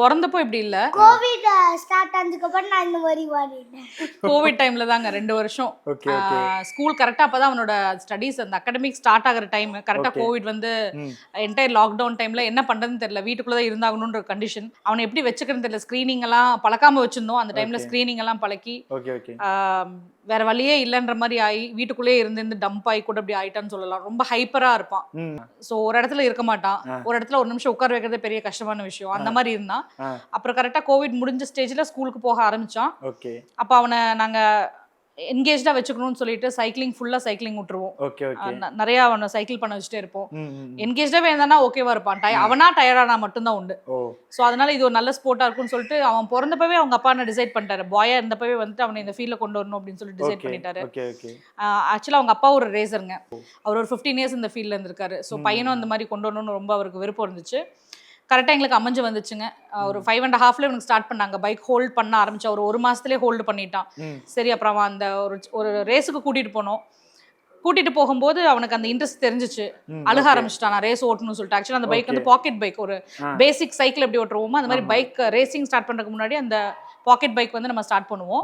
பொறந்தப்போ இப்படி இல்ல. Covid start ஆனதுக்கு அப்புறம் நான் இந்த மாதிரி வாடிட்டேன். கோவிட் டைம்ல தாங்க 2 வருஷம். Okay okay. ஸ்கூல் கரெக்டா அப்பதான் அவனோட ஸ்டடீஸ் அந்த அகாடமிக் ஸ்டார்ட் ஆகுற டைம். கரெக்டா கோவிட் வந்து என்டையர் லாக்டவுன் டைம்ல என்ன பண்றதுன்னு தெரியல. வீட்டுக்குள்ள தான் இருந்தாகணும்ன்ற கண்டிஷன். அவனை எப்படி வச்சுக்கிறதுன்னு தெரியல. ஸ்கிரீனிங் எல்லாம் பழக்காம வச்சிருந்தோம். அந்த டைம்ல ஸ்கிரீனிங் எல்லாம் பழக்கி ஓகே ஓகே. வேற வழியே இல்லைன்ற மாதிரி ஆகி வீட்டுக்குள்ளே இருந்து டம்ப் ஆகி கூட அப்படி ஆயிட்டான்னு சொல்லலாம். ரொம்ப ஹைப்பரா இருப்பான். ஸோ ஒரு இடத்துல இருக்க மாட்டான். ஒரு இடத்துல ஒரு நிமிஷம் உட்கார வைக்கிறதே பெரிய கஷ்டமான விஷயம். அந்த மாதிரி இருந்தான். அப்புறம் கரெக்டா கோவிட் முடிஞ்ச ஸ்டேஜ்ல ஸ்கூலுக்கு போக ஆரம்பிச்சான். ஓகே. அப்ப அவனை நாங்க என்கேஜ்டா வச்சுக்கணும்னு சொல்லிட்டு சைக்கிளிங் ஃபுல்லா சைக்கிளிங் விட்டுருவோம். Okay okay. நிறைய அவனை சைக்கிள் பண்ண வச்சுட்டே இருப்போம். என்கேஜ்டாவே இருந்தானா ஓகேவா இருப்பான். அவனா டயர்டானா மட்டும்தான் உண்டு. ஸோ அதனால இது ஒரு நல்ல ஸ்போர்ட்டா இருக்கும்னு சொல்லிட்டு அவன் பிறந்தப்பவே அவங்க அப்பா என்ன டிசைட் பண்ணிட்டாரு. பாயா இருந்தப்பவே வந்துட்டு அவனை இந்த ஃபீல்ட்ல கொண்டு வரணும் அப்படின்னு சொல்லி டிசைட் பண்ணிட்டாரு. ஆக்சுவலா அவங்க அப்பா ஒரு ரேசருங்க. அவர் ஒரு 15 இயர்ஸ் இந்த ஃபீல்ட்ல இருந்திருக்காரு. ஸோ பையனும் இந்த மாதிரி கொண்டு வரணும்னு ரொம்ப அவருக்கு விருப்பம் இருந்துச்சு. கரெக்டாக எங்களுக்கு அமைஞ்சு வந்துச்சுங்க. ஒரு 5.5 எனக்கு ஸ்டார்ட் பண்ணாங்க. பைக் ஹோல்ட் பண்ண ஆரம்பிச்சா ஒரு மாசத்துலேயே ஹோல்டு பண்ணிட்டான். சரி அப்புறம் அவன் அந்த ஒரு ரேஸுக்கு கூட்டிட்டு போனோம். கூட்டிட்டு போகும்போது அவனுக்கு அந்த இன்ட்ரெஸ்ட் தெரிஞ்சிச்சு. அழுக ஆரம்பிச்சிட்டான் நான் ரேஸ் ஓட்டணும்னு சொல்லிட்டு. ஆக்சுவலாக அந்த பைக் வந்து பாக்கெட் பைக். ஒரு பேசிக் சைக்கிள் எப்படி ஓட்டுருவோமோ அந்த மாதிரி பைக் ரேசிங் ஸ்டார்ட் பண்றதுக்கு முன்னாடி அந்த பாக்கெட் பைக் வந்து நம்ம ஸ்டார்ட் பண்ணுவோம்.